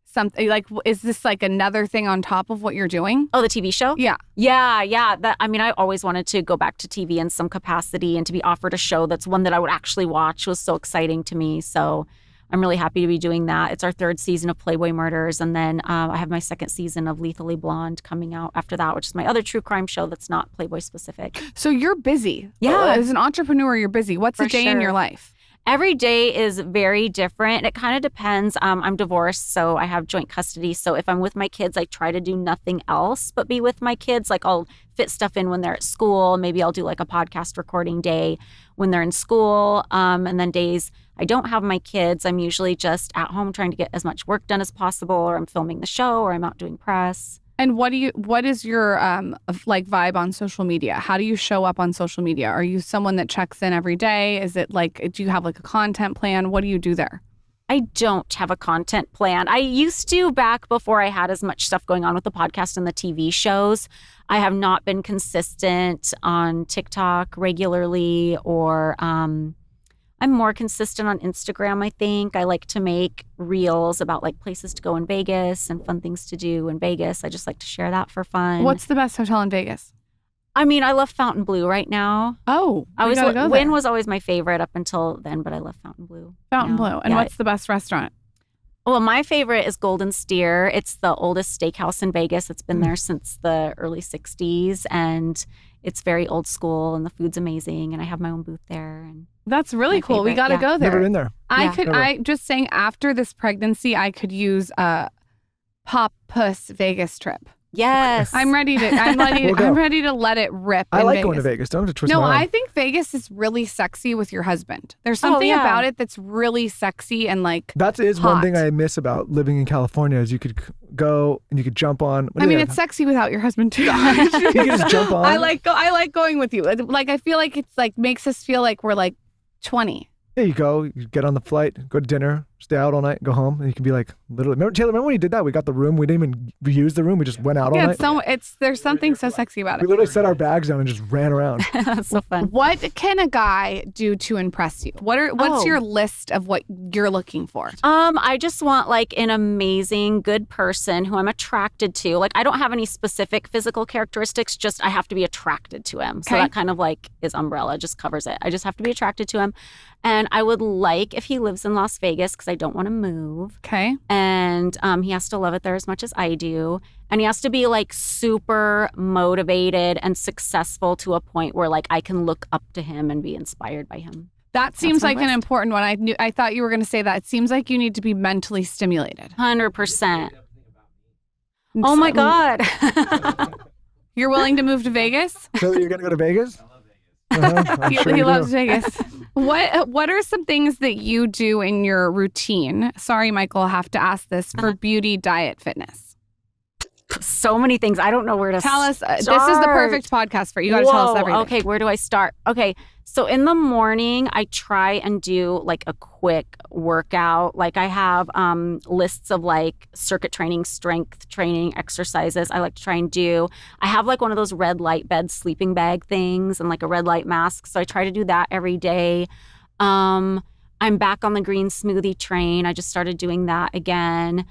something like, is this like another thing on top of what you're doing? Oh, the TV show? Yeah. Yeah. I always wanted to go back to TV in some capacity and to be offered a show that's one that I would actually watch was so exciting to me. So I'm really happy to be doing that. It's our third season of Playboy Murders. And then I have my second season of Lethally Blonde coming out after that, which is my other true crime show that's not Playboy specific. So you're busy. Yeah. As an entrepreneur, you're busy. What's a day in your life? Every day is very different. It kind of depends. I'm divorced, so I have joint custody. So if I'm with my kids, I try to do nothing else but be with my kids. Like I'll fit stuff in when they're at school. Maybe I'll do like a podcast recording day when they're in school. And then days I don't have my kids, I'm usually just at home trying to get as much work done as possible, or I'm filming the show, or I'm out doing press. And what is your like vibe on social media? How do you show up on social media? Are you someone that checks in every day? Is it like, do you have like a content plan? What do you do there? I don't have a content plan. I used to back before I had as much stuff going on with the podcast and the TV shows. I have not been consistent on TikTok regularly, or I'm more consistent on Instagram, I think. I like to make reels about like places to go in Vegas and fun things to do in Vegas. I just like to share that for fun. What's the best hotel in Vegas? I mean, I love Fontainebleau right now. Oh, Wynn was always my favorite up until then, but I love Fontainebleau. Fontainebleau. And what's the best restaurant? Well, my favorite is Golden Steer. It's the oldest steakhouse in Vegas. It's been there since the early 60s, and it's very old school, and the food's amazing, and I have my own booth there. And that's really cool. We got to go there. Never been there. I just saying after this pregnancy, I could use a Pop Puss Vegas trip. Yes. I'm ready to let it rip. I like going to Vegas. Don't have to twist my arm. I think Vegas is really sexy with your husband. There's something about it that's really sexy and like that is hot. One thing I miss about living in California is you could go and you could jump on. It's sexy without your husband too. You can just jump on. I like going with you. Like I feel like it's like makes us feel like we're like 20. There you go. You get on the flight, go to dinner. stay out all night, go home, and you can be like, literally. Remember when you did that? We got the room. We didn't even use the room. We just went out all night. There's something so sexy about We it. literally set our bags down and just ran around. That's so fun. What can a guy do to impress you? What's your list of what you're looking for? I just want like an amazing, good person who I'm attracted to. Like I don't have any specific physical characteristics, just I have to be attracted to him. So that kind of like is umbrella, just covers it. I just have to be attracted to him. And I would like if he lives in Las Vegas because I don't want to move. Okay. And he has to love it there as much as I do. And he has to be like super motivated and successful to a point where like I can look up to him and be inspired by him. That seems like an important one. I thought you were going to say that. It seems like you need to be mentally stimulated. 100%. Oh my God. You're willing to move to Vegas? So you're going to go to Vegas? He loves Vegas. What are some things that you do in your routine? Sorry, Michael, I'll have to ask this for beauty, diet, fitness. So many things. I don't know where to tell us. start. This is the perfect podcast for you. You got to tell us everything. Okay, where do I start? Okay, so in the morning, I try and do like a quick workout. Like I have lists of like circuit training, strength training exercises I like to try and do. I have like one of those red light bed sleeping bag things and like a red light mask. So I try to do that every day. I'm back on the green smoothie train. I just started doing that again.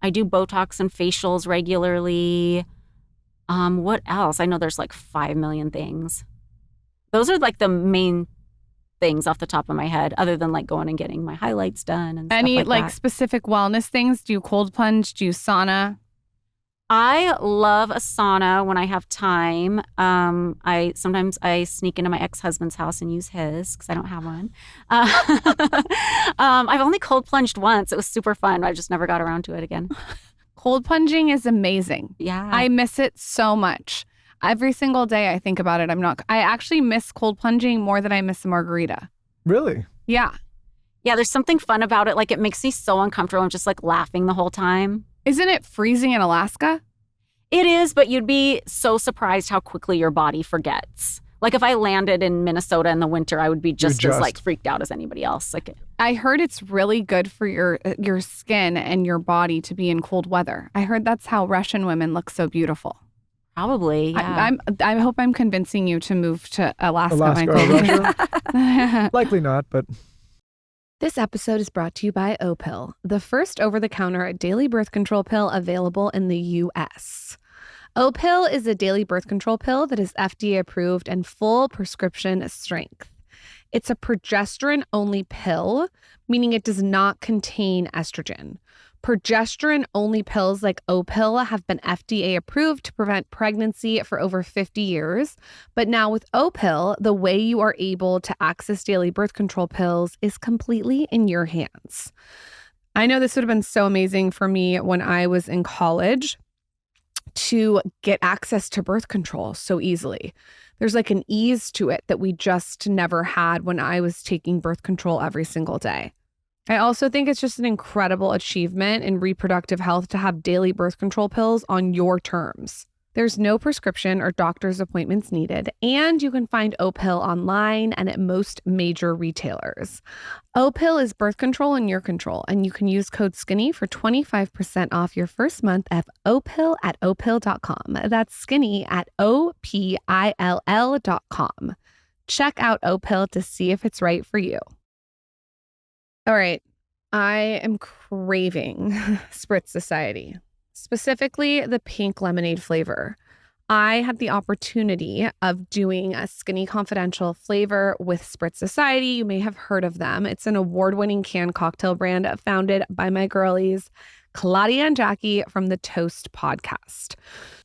I do Botox and facials regularly. What else? I know there's like 5 million things. Those are like the main things off the top of my head, other than like going and getting my highlights done and any stuff like that. specific wellness things? Do you cold plunge? Do you sauna? I love a sauna when I have time. Sometimes I sneak into my ex-husband's house and use his because I don't have one. I've only cold plunged once. It was super fun. I just never got around to it again. Cold plunging is amazing. Yeah. I miss it so much. Every single day I think about it. I actually miss cold plunging more than I miss a margarita. Really? Yeah. Yeah, there's something fun about it. Like it makes me so uncomfortable. I'm just like laughing the whole time. Isn't it freezing in Alaska? It is, but you'd be so surprised how quickly your body forgets. Like if I landed in Minnesota in the winter, I would be just as like freaked out as anybody else. Like I heard it's really good for your skin and your body to be in cold weather. I heard that's how Russian women look so beautiful. Probably, yeah. I hope I'm convincing you to move to Alaska, Michael. Or Russia? Likely not, but... This episode is brought to you by O-Pill, the first over-the-counter daily birth control pill available in the U.S. O-Pill is a daily birth control pill that is FDA approved and full prescription strength. It's a progesterone-only pill, meaning it does not contain estrogen. Progesterone-only pills like O-Pill have been FDA approved to prevent pregnancy for over 50 years. But now with O-Pill, the way you are able to access daily birth control pills is completely in your hands. I know this would have been so amazing for me when I was in college to get access to birth control so easily. There's like an ease to it that we just never had when I was taking birth control every single day. I also think it's just an incredible achievement in reproductive health to have daily birth control pills on your terms. There's no prescription or doctor's appointments needed, and you can find O-Pill online and at most major retailers. O-Pill is birth control in your control, and you can use code SKINNY for 25% off your first month at O-Pill at opill.com. That's skinny at OPILL.com. Check out O-Pill to see if it's right for you. All right, I am craving Spritz Society, specifically the pink lemonade flavor. I had the opportunity of doing a Skinny Confidential flavor with Spritz Society. You may have heard of them. It's an award-winning canned cocktail brand founded by my girlies, Claudia and Jackie from the Toast podcast.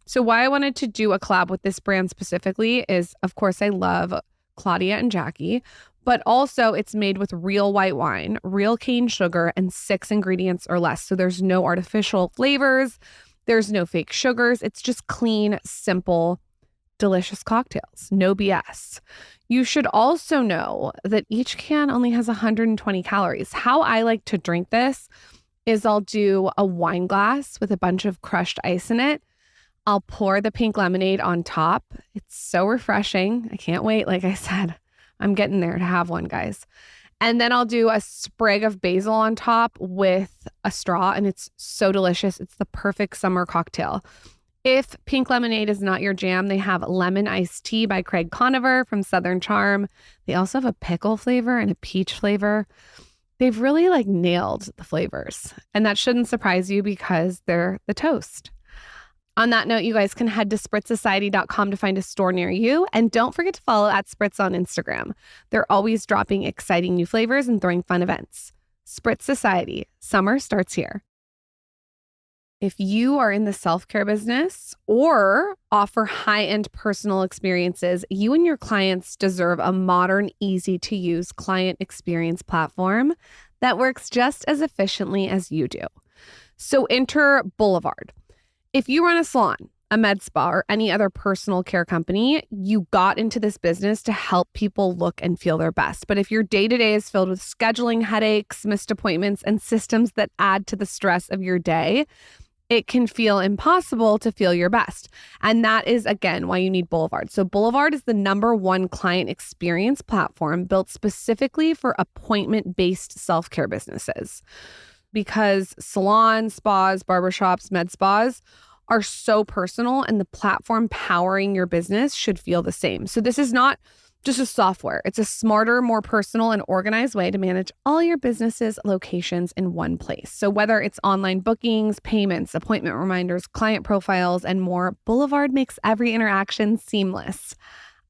So why I wanted to do a collab with this brand specifically is, of course, I love Claudia and Jackie, but also it's made with real white wine, real cane sugar, and 6 ingredients or less. So there's no artificial flavors. There's no fake sugars. It's just clean, simple, delicious cocktails. No BS. You should also know that each can only has 120 calories. How I like to drink this is I'll do a wine glass with a bunch of crushed ice in it. I'll pour the pink lemonade on top. It's so refreshing. I can't wait. Like I said, I'm getting there to have one, guys. And then I'll do a sprig of basil on top with a straw, and it's so delicious. It's the perfect summer cocktail. If pink lemonade is not your jam, they have lemon iced tea by Craig Conover from Southern Charm. They also have a pickle flavor and a peach flavor. They've really nailed the flavors. And that shouldn't surprise you because they're the toast. On that note, you guys can head to spritzsociety.com to find a store near you. And don't forget to follow @Spritz on Instagram. They're always dropping exciting new flavors and throwing fun events. Spritz Society. Summer starts here. If you are in the self-care business or offer high-end personal experiences, you and your clients deserve a modern, easy-to-use client experience platform that works just as efficiently as you do. So enter Boulevard. If you run a salon, a med spa, or any other personal care company, you got into this business to help people look and feel their best. But if your day-to-day is filled with scheduling headaches, missed appointments, and systems that add to the stress of your day, it can feel impossible to feel your best. And that is, again, why you need Boulevard. So Boulevard is the #1 client experience platform built specifically for appointment-based self-care businesses. Because salons, spas, barbershops, med spas are so personal, and the platform powering your business should feel the same. So this is not just a software. It's a smarter, more personal and organized way to manage all your business's locations in one place. So whether it's online bookings, payments, appointment reminders, client profiles, and more, Boulevard makes every interaction seamless.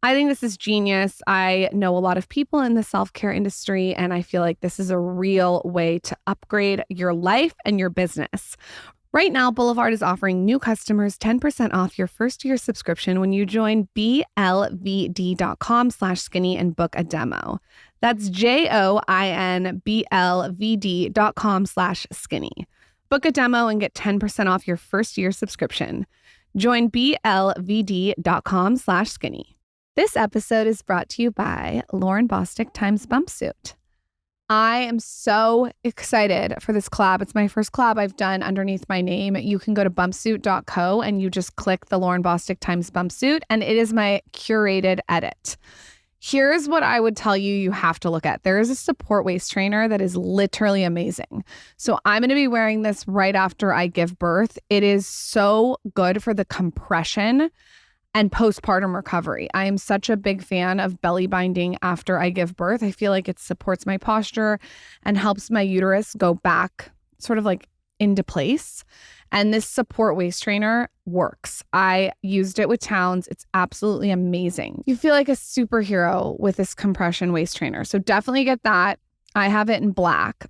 I think this is genius. I know a lot of people in the self-care industry, and I feel like this is a real way to upgrade your life and your business. Right now, Boulevard is offering new customers 10% off your first year subscription when you join blvd.com/skinny and book a demo. That's JOINBLVD.com/skinny. Book a demo and get 10% off your first year subscription. Join blvd.com/skinny. This episode is brought to you by Lauren Bostic Times Bumpsuit. I am so excited for this collab. It's my first collab I've done underneath my name. You can go to bumpsuit.co and you just click the Lauren Bostic Times Bumpsuit, and it is my curated edit. Here's what I would tell you have to look at. There is a support waist trainer that is literally amazing. So I'm going to be wearing this right after I give birth. It is so good for the compression and postpartum recovery. I am such a big fan of belly binding after I give birth. I feel like it supports my posture and helps my uterus go back sort of into place. And this support waist trainer works. I used it with Towns. It's absolutely amazing. You feel like a superhero with this compression waist trainer. So definitely get that. I have it in black.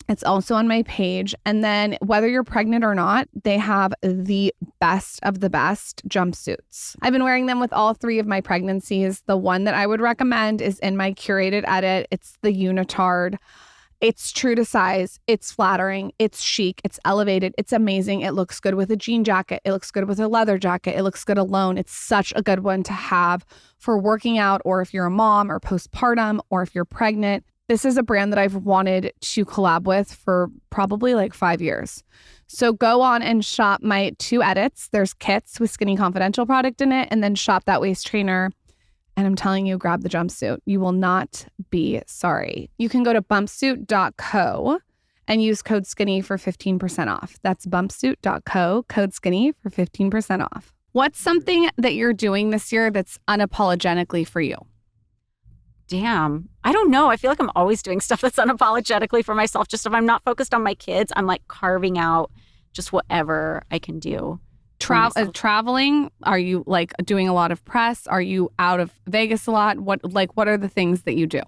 It's also on my page. And then whether you're pregnant or not, they have the best of the best jumpsuits. I've been wearing them with all 3 of my pregnancies. The one that I would recommend is in my curated edit. It's the unitard. It's true to size. It's flattering. It's chic. It's elevated. It's amazing. It looks good with a jean jacket. It looks good with a leather jacket. It looks good alone. It's such a good one to have for working out, or if you're a mom or postpartum, or if you're pregnant. This is a brand that I've wanted to collab with for probably 5 years. So go on and shop my 2 edits. There's kits with Skinny Confidential product in it, and then shop that waist trainer. And I'm telling you, grab the jumpsuit. You will not be sorry. You can go to bumpsuit.co and use code skinny for 15% off. That's bumpsuit.co, code skinny for 15% off. What's something that you're doing this year that's unapologetically for you? Damn. I don't know. I feel like I'm always doing stuff that's unapologetically for myself. Just if I'm not focused on my kids, I'm carving out just whatever I can do. Traveling? Are you doing a lot of press? Are you out of Vegas a lot? What are the things that you do?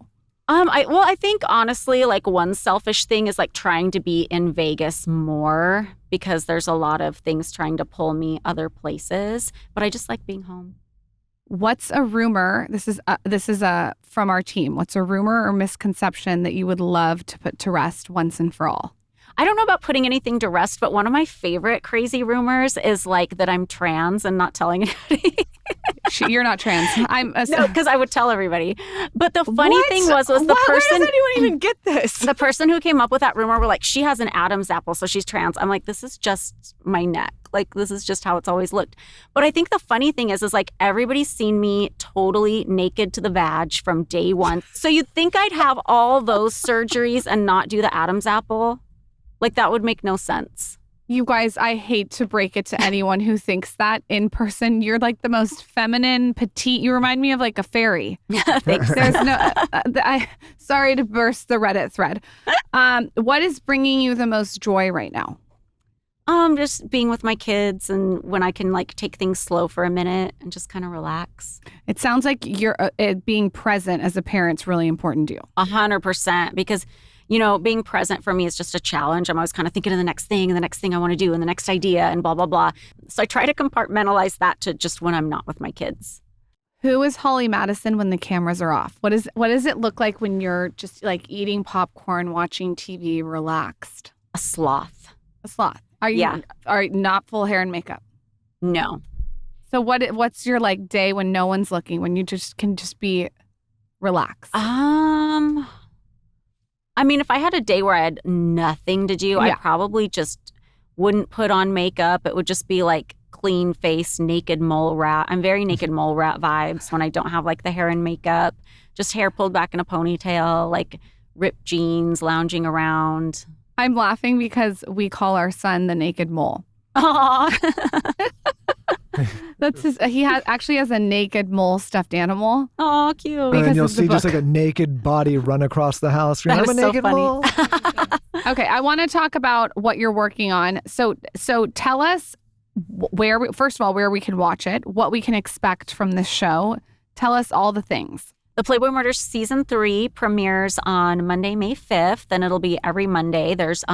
I think honestly, one selfish thing is trying to be in Vegas more, because there's a lot of things trying to pull me other places, but I just like being home. What's a rumor? This is from our team. What's a rumor or misconception that you would love to put to rest once and for all? I don't know about putting anything to rest, but one of my favorite crazy rumors is that I'm trans and not telling anybody. You're not trans. No, because I would tell everybody. But the funny thing was the person. Where does anyone even get this? The person who came up with that rumor were she has an Adam's apple, so she's trans. I'm this is just my neck. Like, this is just how it's always looked. But I think the funny thing is like everybody's seen me totally naked to the vag from day one. So you'd think I'd have all those surgeries and not do the Adam's apple? Like, that would make no sense. You guys, I hate to break it to anyone who thinks that in person. You're like the most feminine, petite. You remind me of like a fairy. Thanks. There's no, sorry to burst the Reddit thread. What is bringing you the most joy right now? Just being with my kids and when I can like take things slow for a minute and just kind of relax. It sounds like you're being present as a parent's really important to you. 100%, because you know, being present for me is just a challenge. I'm always kind of thinking of the next thing and the next thing I want to do and the next idea and blah, blah, blah. So I try to compartmentalize that to just when I'm not with my kids. Who is Holly Madison when the cameras are off? What does it look like when you're just like eating popcorn, watching TV, relaxed? A sloth. A sloth. Are you not full hair and makeup? No. So what's your like day when no one's looking, when you just can just be relaxed? I mean, if I had a day where I had nothing to do, I probably just wouldn't put on makeup. It would just be like clean face, naked mole rat. I'm very naked mole rat vibes when I don't have like the hair and makeup. Just hair pulled back in a ponytail, like ripped jeans, lounging around. I'm laughing because we call our son the naked mole. Aww. That's he actually has a naked mole stuffed animal. Oh, cute. And then you'll see just like a naked body run across the house. That I'm a was so naked funny. mole. Okay, I want to talk about what you're working on. So tell us first of all, where we can watch it, what we can expect from this show. Tell us all the things. The Playboy Murders Season 3 premieres on Monday, May 5th, and it'll be every Monday. There's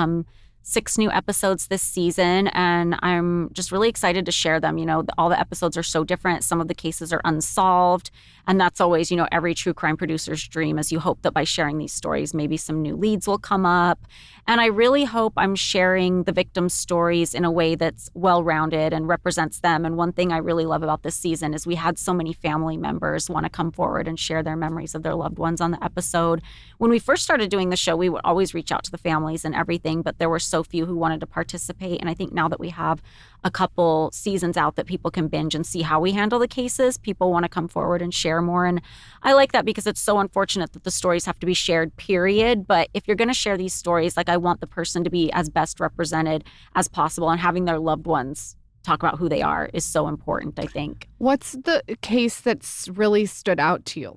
6 new episodes this season, and I'm just really excited to share them. You know, all the episodes are so different. Some of the cases are unsolved, and that's always, you know, every true crime producer's dream is you hope that by sharing these stories, maybe some new leads will come up. And I really hope I'm sharing the victims' stories in a way that's well-rounded and represents them. And one thing I really love about this season is we had so many family members want to come forward and share their memories of their loved ones on the episode. When we first started doing the show, we would always reach out to the families and everything, but there were so few who wanted to participate. And I think now that we have a couple seasons out that people can binge and see how we handle the cases, people want to come forward and share more. And I like that because it's so unfortunate that the stories have to be shared, period. But if you're going to share these stories, like I want the person to be as best represented as possible, and having their loved ones talk about who they are is so important, I think. What's the case that's really stood out to you?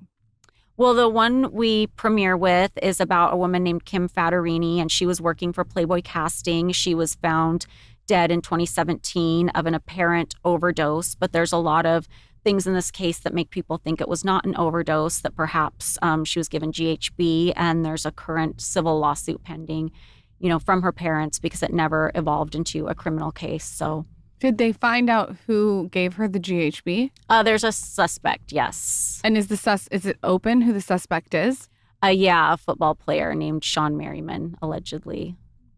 Well, the one we premiere with is about a woman named Kim Fattorini, and she was working for Playboy Casting. She was found dead in 2017 of an apparent overdose, but there's a lot of things in this case that make people think it was not an overdose, that perhaps she was given GHB, and there's a current civil lawsuit pending, you know, from her parents because it never evolved into a criminal case. So did they find out who gave her the GHB? There's a suspect, yes. And is it open who the suspect is? Yeah, a football player named Sean Merriman, allegedly.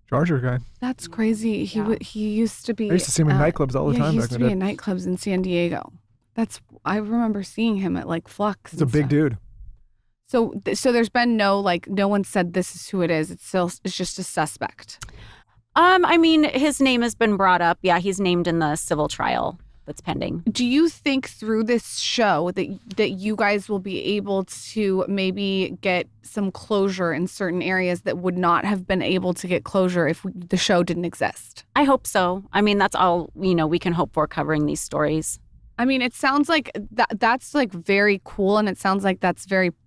Charger guy. That's crazy. He used to be. I used to see him in nightclubs all the time. He used to be in nightclubs in San Diego. I remember seeing him at like Flux. He's a big dude. So there's been no one said this is who it is. It's just a suspect. I mean, his name has been brought up. Yeah, he's named in the civil trial that's pending. Do you think through this show that you guys will be able to maybe get some closure in certain areas that would not have been able to get closure if the show didn't exist? I hope so. I mean, that's all, you know, we can hope for covering these stories. I mean, it sounds like that's like very cool, and it sounds like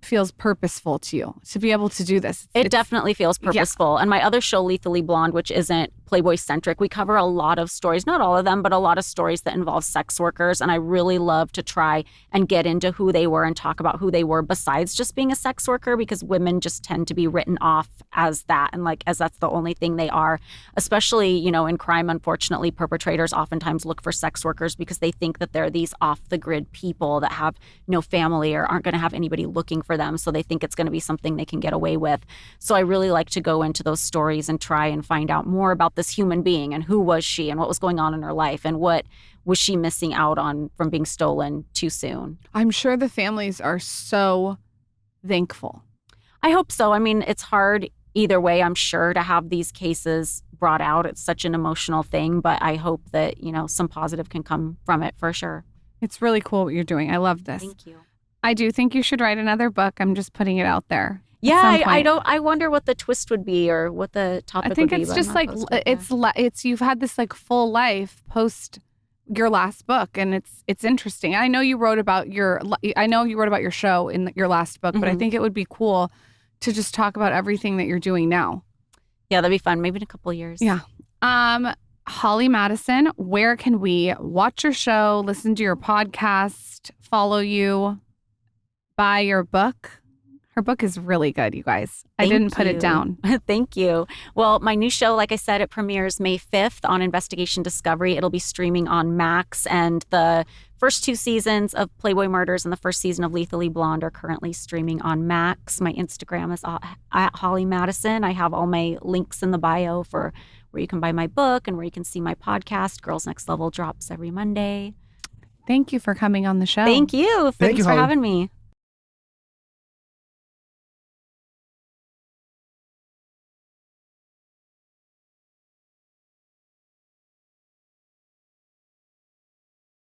feels purposeful to you to be able to do this. It definitely feels purposeful. Yeah. And my other show, Lethally Blonde, which isn't Playboy-centric, we cover a lot of stories, not all of them, but a lot of stories that involve sex workers. And I really love to try and get into who they were and talk about who they were besides just being a sex worker, because women just tend to be written off as that, and like as that's the only thing they are. Especially, you know, in crime, unfortunately, perpetrators oftentimes look for sex workers because they think that they're these off-the-grid people that have no family or aren't going to have anybody looking for them. So they think it's going to be something they can get away with. So I really like to go into those stories and try and find out more about this human being and who was she and what was going on in her life and what was she missing out on from being stolen too soon. I'm sure the families are so thankful. I hope so. I mean, it's hard either way, I'm sure, to have these cases brought out. It's such an emotional thing, but I hope that, you know, some positive can come from it for sure. It's really cool what you're doing. I love this. Thank you. I do think you should write another book. I'm just putting it out there. Yeah, I wonder what the twist would be or what the topic I think would be. it's just like it's you've had this like full life post your last book, and it's interesting. I know you wrote about your show in your last book, but I think it would be cool to just talk about everything that you're doing now. Yeah, that'd be fun. Maybe in a couple of years. Yeah. Holly Madison, where can we watch your show, listen to your podcast, follow you, buy your book? Her book is really good, you guys. I didn't put it down. Thank you. Well, my new show, like I said, it premieres May 5th on Investigation Discovery. It'll be streaming on Max, and the first 2 seasons of Playboy Murders and the first season of Lethally Blonde are currently streaming on Max. My Instagram is at Holly Madison. I have all my links in the bio for where you can buy my book and where you can see my podcast. Girls Next Level drops every Monday. Thank you for coming on the show. Thank you. Thanks for Holly. having me.